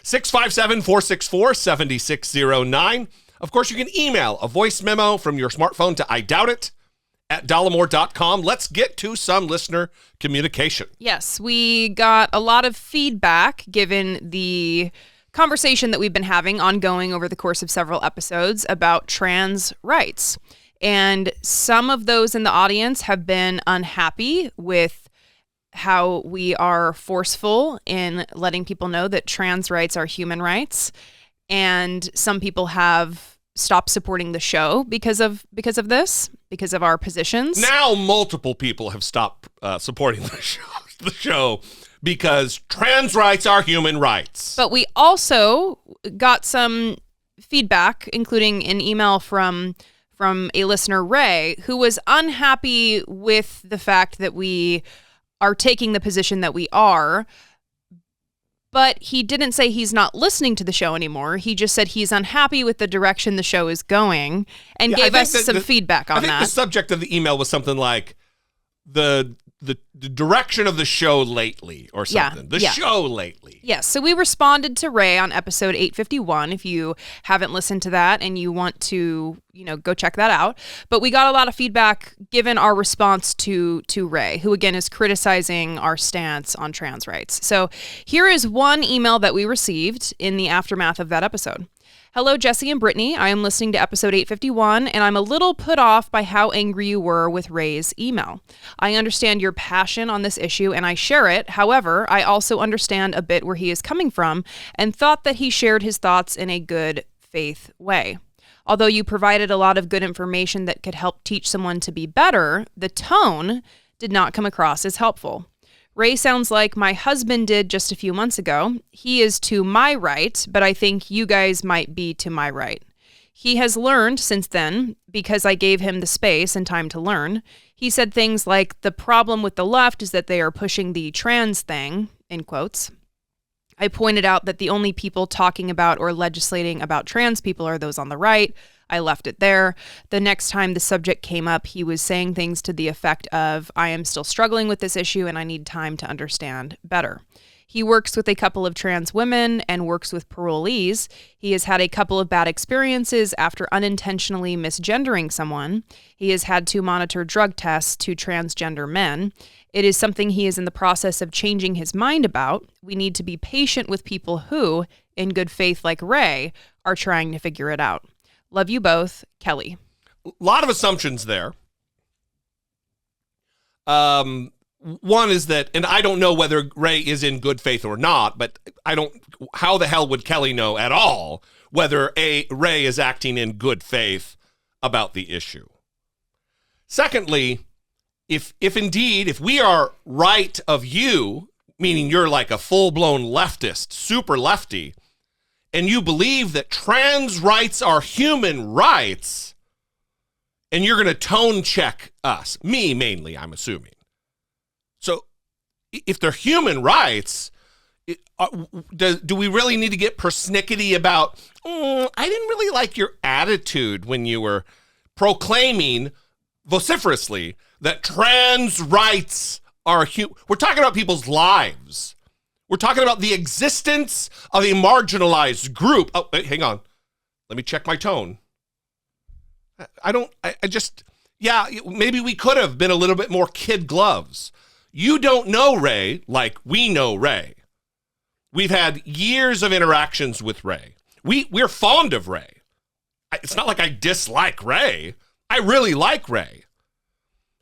657-464-7609. Of course, you can email a voice memo from your smartphone to idoubt@dollemore.com. Let's get to some listener communication. Yes, we got a lot of feedback given the conversation that we've been having ongoing over the course of several episodes about trans rights. And some of those in the audience have been unhappy with how we are forceful in letting people know that trans rights are human rights. And some people have stopped supporting the show because of this, because of our positions. Now multiple people have stopped supporting the show because trans rights are human rights. But we also got some feedback, including an email from a listener, Ray, who was unhappy with the fact that we are taking the position that we are. But he didn't say he's not listening to the show anymore. He just said he's unhappy with the direction the show is going and gave us some feedback on that. I think the subject of the email was something like the direction of the show lately or something. Show lately. Yes. So we responded to Ray on episode 851. If you haven't listened to that and you want to, go check that out. But we got a lot of feedback given our response to Ray, who again is criticizing our stance on trans rights. So here is one email that we received in the aftermath of that episode. Hello, Jesse and Brittany. I am listening to episode 851, and I'm a little put off by how angry you were with Ray's email. I understand your passion on this issue, and I share it. However, I also understand a bit where he is coming from and thought that he shared his thoughts in a good faith way. Although you provided a lot of good information that could help teach someone to be better, the tone did not come across as helpful. Ray sounds like my husband did just a few months ago. He is to my right, but I think you guys might be to my right. He has learned since then because I gave him the space and time to learn. He said things like, the problem with the left is that they are pushing the trans thing, in quotes. I pointed out that the only people talking about or legislating about trans people are those on the right. I left it there. The next time the subject came up, he was saying things to the effect of, I am still struggling with this issue and I need time to understand better. He works with a couple of trans women and works with parolees. He has had a couple of bad experiences after unintentionally misgendering someone. He has had to monitor drug tests to transgender men. It is something he is in the process of changing his mind about. We need to be patient with people who, in good faith like Ray, are trying to figure it out. Love you both, Kelly. A lot of assumptions there. One is that, and I don't know whether Ray is in good faith or not, but how the hell would Kelly know at all whether Ray is acting in good faith about the issue? Secondly, if we are right of you, meaning you're like a full-blown leftist, super lefty, and you believe that trans rights are human rights, and you're going to tone check us, me mainly, I'm assuming. So if they're human rights, do we really need to get persnickety about, I didn't really like your attitude when you were proclaiming vociferously that trans rights are human. We're talking about people's lives. We're talking about the existence of a marginalized group. Oh, hang on. Let me check my tone. Maybe we could have been a little bit more kid gloves. You don't know Ray like we know Ray. We've had years of interactions with Ray. We're fond of Ray. It's not like I dislike Ray. I really like Ray.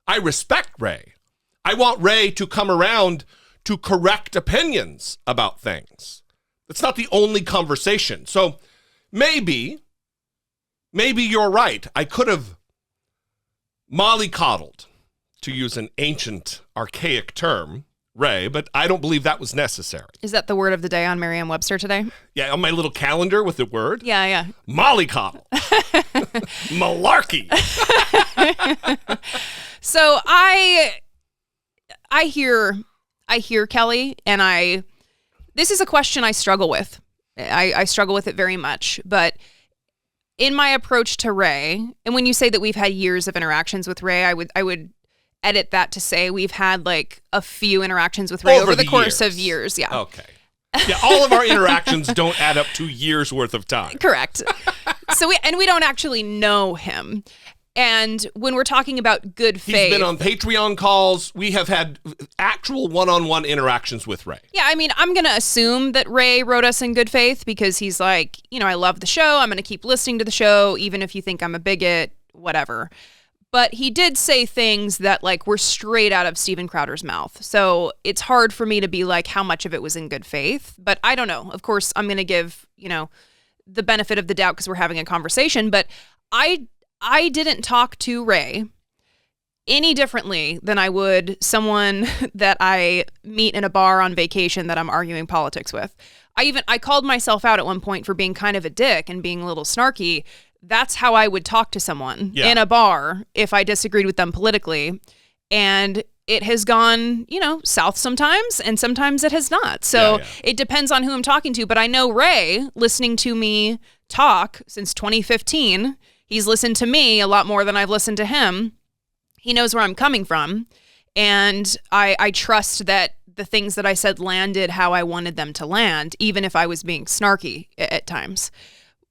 I respect Ray. I want Ray to come around to correct opinions about things. It's not the only conversation. So maybe you're right. I could have mollycoddled, to use an ancient, archaic term, Ray, but I don't believe that was necessary. Is that the word of the day on Merriam-Webster today? Yeah, on my little calendar with the word. Yeah. Mollycoddle. Malarkey. So I hear Kelly, and this is a question I struggle with. I struggle with it very much, but in my approach to Ray, and when you say that we've had years of interactions with Ray, I would edit that to say we've had like a few interactions with Ray over the course of years. Yeah. Okay. Yeah, all of our interactions don't add up to years worth of time. Correct. So we don't actually know him. And when we're talking about good faith, He's been on Patreon calls. We have had actual one-on-one interactions with Ray. yeah, I mean, I'm going to assume that Ray wrote us in good faith because he's like, I love the show. I'm going to keep listening to the show, even if you think I'm a bigot, whatever. But he did say things that like were straight out of Steven Crowder's mouth. So it's hard for me to be like how much of it was in good faith. But I don't know. Of course, I'm going to give, the benefit of the doubt because we're having a conversation. But I didn't talk to Ray any differently than I would someone that I meet in a bar on vacation that I'm arguing politics with. I called myself out at one point for being kind of a dick and being a little snarky. That's how I would talk to someone in a bar if I disagreed with them politically. And it has gone, south sometimes, and sometimes it has not. So It depends on who I'm talking to. But I know Ray, listening to me talk since 2015, he's listened to me a lot more than I've listened to him. He knows where I'm coming from. And I trust that the things that I said landed how I wanted them to land, even if I was being snarky at times.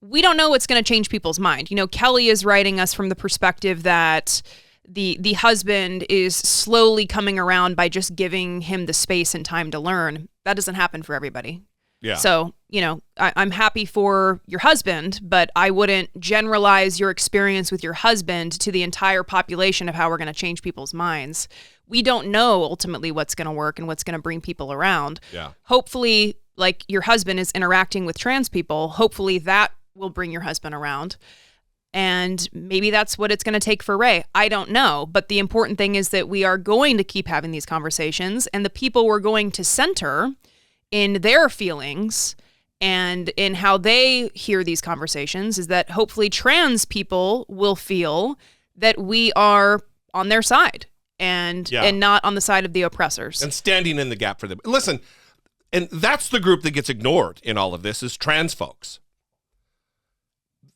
We don't know what's going to change people's mind. Kelly is writing us from the perspective that the husband is slowly coming around by just giving him the space and time to learn. That doesn't happen for everybody. Yeah. So, I'm happy for your husband, but I wouldn't generalize your experience with your husband to the entire population of how we're going to change people's minds. We don't know ultimately what's going to work and what's going to bring people around. Yeah. Hopefully, like your husband is interacting with trans people, hopefully that will bring your husband around. And maybe that's what it's going to take for Ray. I don't know. But the important thing is that we are going to keep having these conversations, and the people we're going to center in their feelings and in how they hear these conversations is that hopefully trans people will feel that we are on their side and not on the side of the oppressors. And standing in the gap for them. Listen, and that's the group that gets ignored in all of this is trans folks.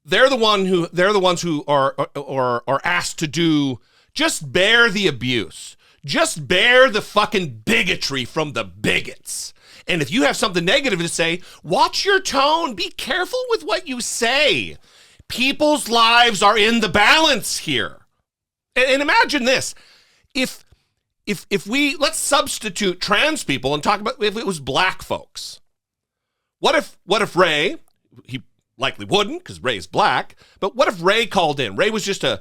They're the ones who are asked to do just bear the abuse. Just bear the fucking bigotry from the bigots. And if you have something negative to say, watch your tone. Be careful with what you say. People's lives are in the balance here. And imagine this. If let's substitute trans people and talk about if it was black folks. What if Ray, he likely wouldn't because Ray's black, but what if Ray called in? Ray was just a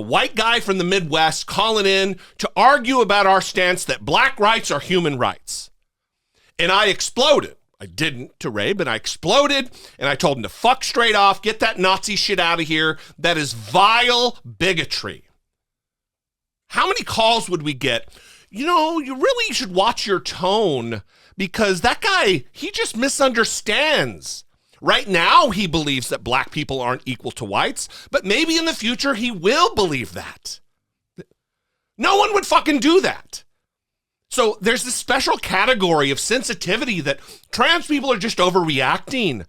white guy from the Midwest calling in to argue about our stance that black rights are human rights. And I exploded. I didn't to Ray, but I exploded and I told him to fuck straight off, get that Nazi shit out of here. That is vile bigotry. How many calls would we get? You really should watch your tone because that guy, he just misunderstands. Right now, he believes that black people aren't equal to whites, but maybe in the future, he will believe that. No one would fucking do that. So there's this special category of sensitivity that trans people are just overreacting.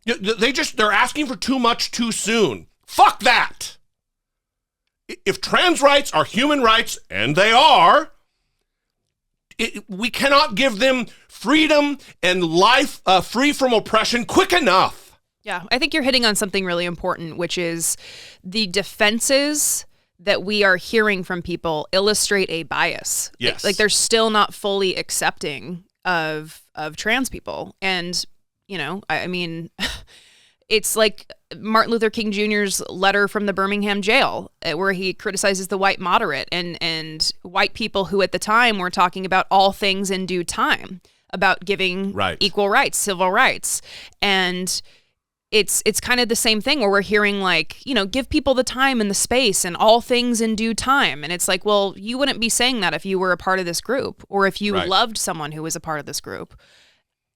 They're asking for too much too soon. Fuck that. If trans rights are human rights, and they are, we cannot give them freedom and life free from oppression quick enough. Yeah, I think you're hitting on something really important, which is the defenses that we are hearing from people illustrate a bias. Yes. Like they're still not fully accepting of trans people. And, I mean, it's like Martin Luther King Jr.'s letter from the Birmingham jail where he criticizes the white moderate and white people who at the time were talking about all things in due time, about giving equal rights, civil rights. And it's kind of the same thing where we're hearing like, give people the time and the space and all things in due time. And it's like, well, you wouldn't be saying that if you were a part of this group or if you loved someone who was a part of this group.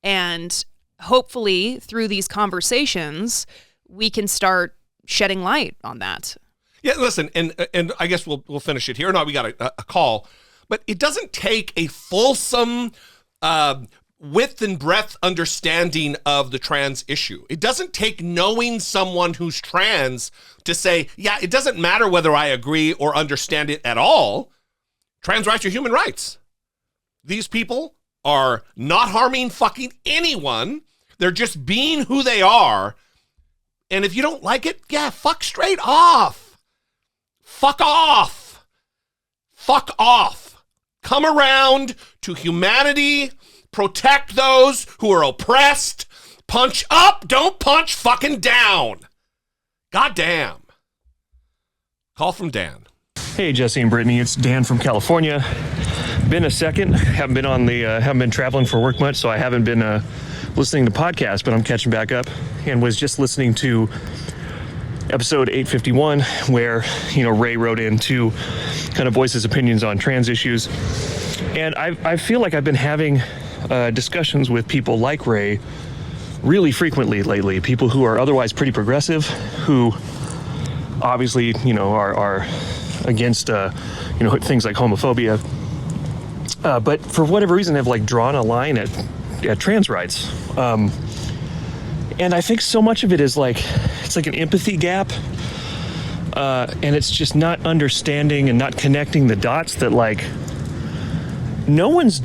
And hopefully through these conversations, we can start shedding light on that. Yeah, listen, and I guess we'll finish it here. No, we got a call, but it doesn't take a fulsome width and breadth understanding of the trans issue. It doesn't take knowing someone who's trans to say, yeah, it doesn't matter whether I agree or understand it at all. Trans rights are human rights. These people are not harming fucking anyone. They're just being who they are. And if you don't like it, yeah, fuck straight off. Fuck off. Fuck off. Come around to humanity. Protect those who are oppressed. Punch up, don't punch fucking down. Goddamn. Call from Dan. Hey, Jesse and Brittany, it's Dan from California. Been a second. Haven't been traveling for work much, so I haven't been listening to podcasts, but I'm catching back up and was just listening to episode 851, where, Ray wrote in to kind of voice his opinions on trans issues. And I feel like I've been having discussions with people like Ray really frequently lately, people who are otherwise pretty progressive, who obviously, are against, things like homophobia, but for whatever reason have drawn a line at trans rights. And I think so much of it is it's like an empathy gap, and it's just not understanding and not connecting the dots that no one's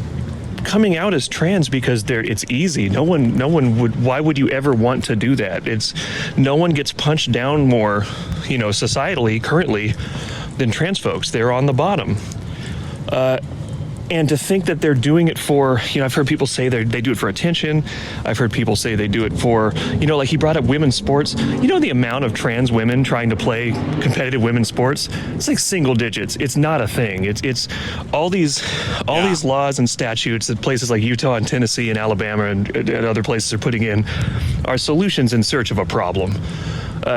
coming out as trans because it's easy. No one would. Why would you ever want to do that? No one gets punched down more, societally currently than trans folks. They're on the bottom. And to think that they're doing it for, I've heard people say they do it for attention. I've heard people say they do it for, he brought up women's sports. The amount of trans women trying to play competitive women's sports, it's like single digits. It's not a thing. It's all these laws and statutes that places like Utah and Tennessee and Alabama and other places are putting in are solutions in search of a problem.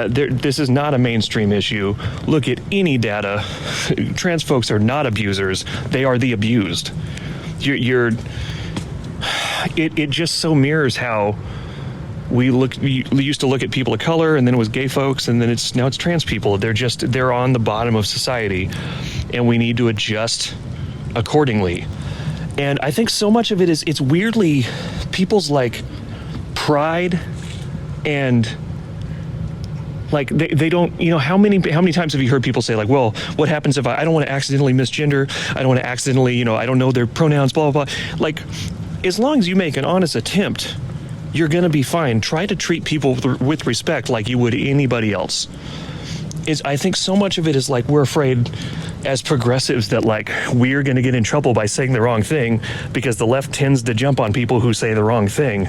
This is not a mainstream issue. Look at any data. Trans folks are not abusers. They are the abused. It just so mirrors how we used to look at people of color, and then it was gay folks, and then now it's trans people. They're on the bottom of society, and we need to adjust accordingly. And I think so much of it is, it's weirdly people's pride and they don't, how many times have you heard people say well, what happens if I don't want to accidentally misgender? I don't want to accidentally, I don't know their pronouns, blah, blah, blah. As long as you make an honest attempt, you're going to be fine. Try to treat people with respect like you would anybody else. I think so much of it is we're afraid as progressives that we're going to get in trouble by saying the wrong thing because the left tends to jump on people who say the wrong thing.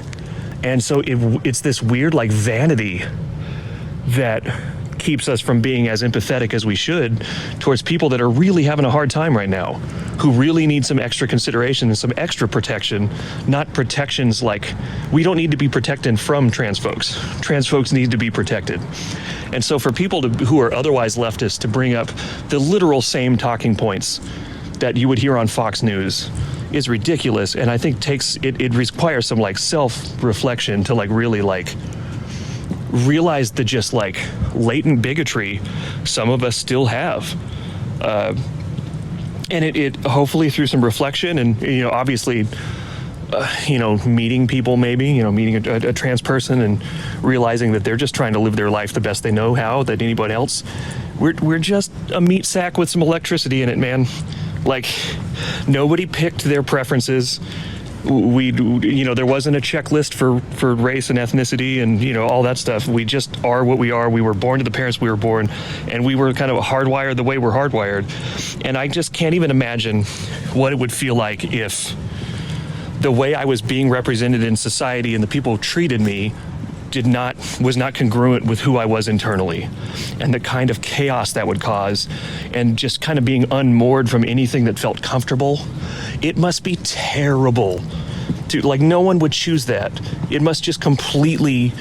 And so it's this weird vanity that keeps us from being as empathetic as we should towards people that are really having a hard time right now, who really need some extra consideration and some extra protection, not protections we don't need to be protected from trans folks. Trans folks need to be protected. And so for people who are otherwise leftists to bring up the literal same talking points that you would hear on Fox News is ridiculous. And I think it requires some self-reflection to really realize the just latent bigotry some of us still have, and it hopefully through some reflection and obviously meeting people, maybe meeting a trans person and realizing that they're just trying to live their life the best they know how, that anybody else, we're just a meat sack with some electricity in it, man. Nobody picked their preferences. There wasn't a checklist for race and ethnicity and, all that stuff. We just are what we are. We were born to the parents we were born, and we were kind of hardwired the way we're hardwired. And I just can't even imagine what it would feel like if the way I was being represented in society and the people who treated me was not congruent with who I was internally, and the kind of chaos that would cause, and just kind of being unmoored from anything that felt comfortable. It must be terrible no one would choose that. It must just completely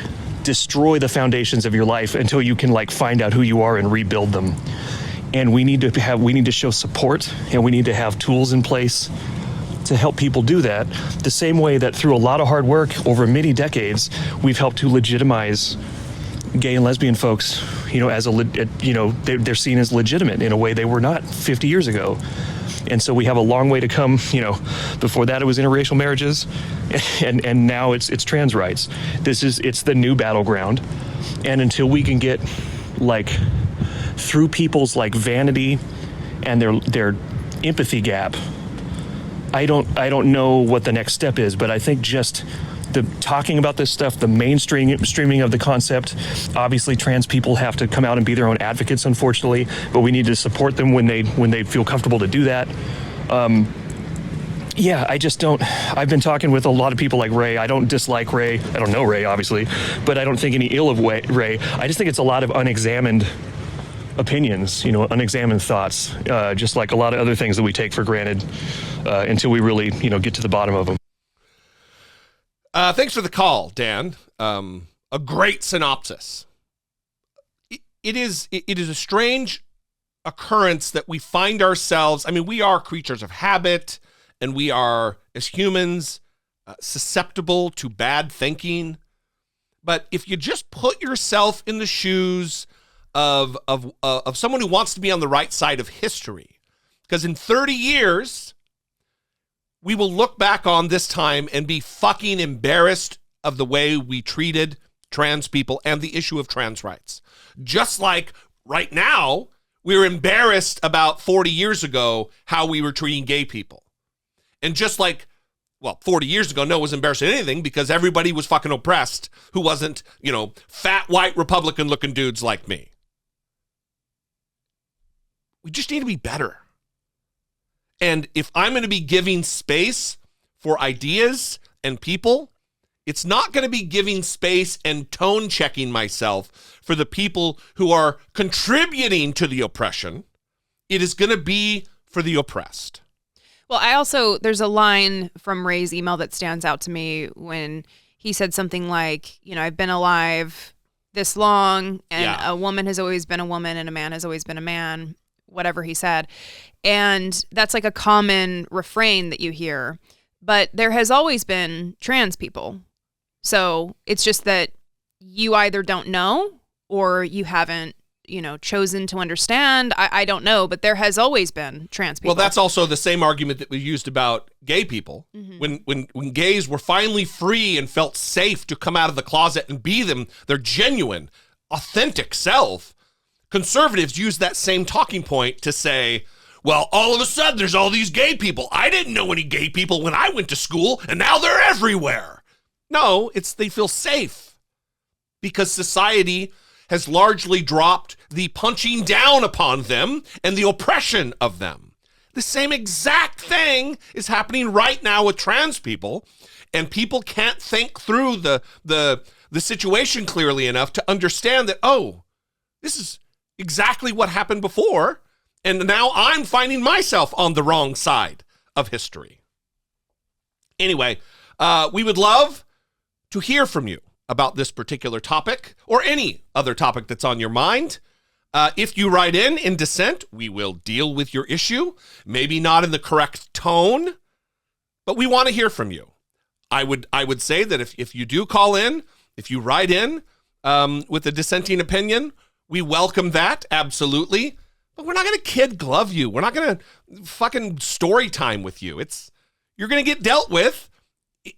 destroy the foundations of your life until you can find out who you are and rebuild them. And we need to show support, and we need to have tools in place to help people do that, the same way that through a lot of hard work over many decades, we've helped to legitimize gay and lesbian folks, as they're seen as legitimate in a way they were not 50 years ago. And so we have a long way to come. Before that it was interracial marriages, and now it's trans rights. It's the new battleground. And until we can get through people's vanity and their empathy gap, I don't know what the next step is, but I think just the talking about this stuff, the streaming of the concept. Obviously, trans people have to come out and be their own advocates, unfortunately, but we need to support them when they feel comfortable to do that. Yeah, I just don't. I've been talking with a lot of people like Ray. I don't dislike Ray. I don't know Ray, obviously, but I don't think any ill of Ray. I just think it's a lot of unexamined opinions, unexamined thoughts, just like a lot of other things that we take for granted until we really, get to the bottom of them. Thanks for the call, Dan. A great synopsis. It is a strange occurrence that we find ourselves. I mean, we are creatures of habit, and we are, as humans, susceptible to bad thinking. But if you just put yourself in the shoes of someone who wants to be on the right side of history, because in 30 years, we will look back on this time and be fucking embarrassed of the way we treated trans people and the issue of trans rights. Just like right now, we're embarrassed about 40 years ago how we were treating gay people. And just like, 40 years ago, no one was embarrassed at anything because everybody was fucking oppressed who wasn't, fat, white, Republican-looking dudes like me. We just need to be better. And if I'm going to be giving space for ideas and people, it's not going to be giving space and tone checking myself for the people who are contributing to the oppression. It is going to be for the oppressed. Well, there's a line from Ray's email that stands out to me when he said something like, I've been alive this long, and a woman has always been a woman and a man has always been a man, whatever he said. And that's like a common refrain that you hear. But there has always been trans people. So it's just that you either don't know or you haven't, chosen to understand. I don't know, but there has always been trans people. Well, that's also the same argument that we used about gay people. Mm-hmm. When gays were finally free and felt safe to come out of the closet and be their genuine, authentic self, conservatives use that same talking point to say, well, all of a sudden there's all these gay people. I didn't know any gay people when I went to school, and now they're everywhere. No, they feel safe because society has largely dropped the punching down upon them and the oppression of them. The same exact thing is happening right now with trans people, and people can't think through the situation clearly enough to understand that, this is exactly what happened before, and now I'm finding myself on the wrong side of history. Anyway, we would love to hear from you about this particular topic or any other topic that's on your mind. If you write in dissent, we will deal with your issue. Maybe not in the correct tone, but we want to hear from you. I would say that if you do call in, if you write in with a dissenting opinion, we welcome that, absolutely. But we're not going to kid glove you. We're not going to fucking story time with you. You're going to get dealt with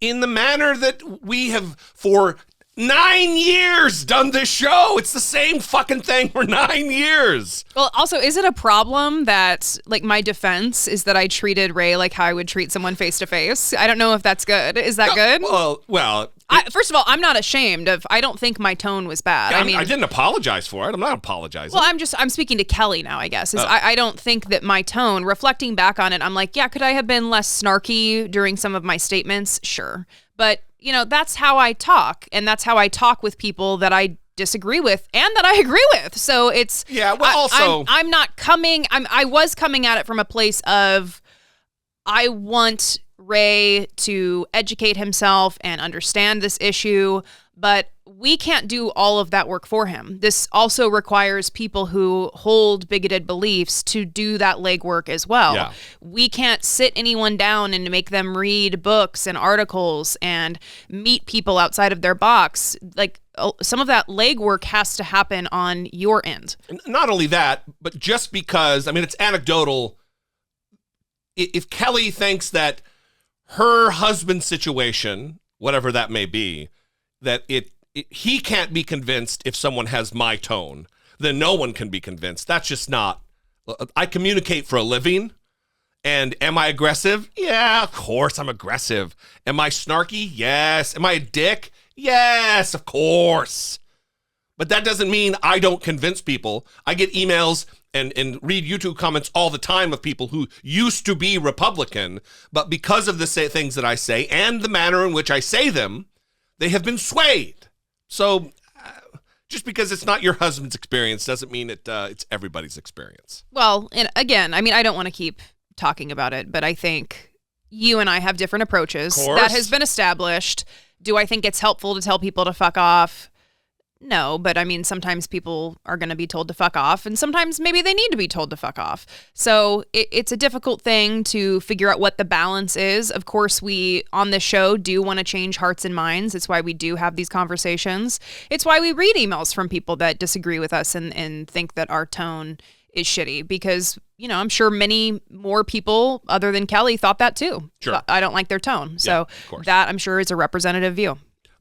in the manner that we have for 9 years done this show. It's the same fucking thing for 9 years. Well, also, is it a problem that, my defense is that I treated Ray like how I would treat someone face to face? I don't know if that's good. Is that good? Well. First of all, I'm not ashamed of. I don't think my tone was bad. Yeah, I didn't apologize for it. I'm not apologizing. Well, I'm speaking to Kelly now, I guess. I don't think that my tone, reflecting back on it, I'm like, yeah, could I have been less snarky during some of my statements? Sure. But, that's how I talk. And that's how I talk with people that I disagree with and that I agree with. So it's... Yeah, well, also... I'm not coming... I was coming at it from a place of, I want Ray to educate himself and understand this issue, but we can't do all of that work for him. This also requires people who hold bigoted beliefs to do that legwork as well. Yeah. We can't sit anyone down and make them read books and articles and meet people outside of their box. Some of that legwork has to happen on your end. Not only that, but just because, it's anecdotal. If Kelly thinks that her husband's situation, whatever that may be, that he can't be convinced if someone has my tone, then no one can be convinced. That's just not. I communicate for a living, And am I aggressive? Yeah, of course I'm aggressive. Am I snarky? Yes. Am I a dick? Yes, of course. But that doesn't mean I don't convince people. I get emails and read YouTube comments all the time of people who used to be Republican, but because of the things that I say and the manner in which I say them, they have been swayed. So just because it's not your husband's experience doesn't mean it's everybody's experience. Well, and again, I mean, I don't want to keep talking about it, but I think you and I have different approaches. Of course. That has been established. Do I think it's helpful to tell people to fuck off? No, but I mean, sometimes people are going to be told to fuck off, and sometimes maybe they need to be told to fuck off. So it's a difficult thing to figure out what the balance is. Of course, we on this show do want to change hearts and minds. It's why we do have these conversations. It's why we read emails from people that disagree with us and think that our tone is shitty, because, you know, I'm sure many more people other than Kelly thought that too. Sure. I don't like their tone. Yeah, So of course. that, I'm sure, is a representative view.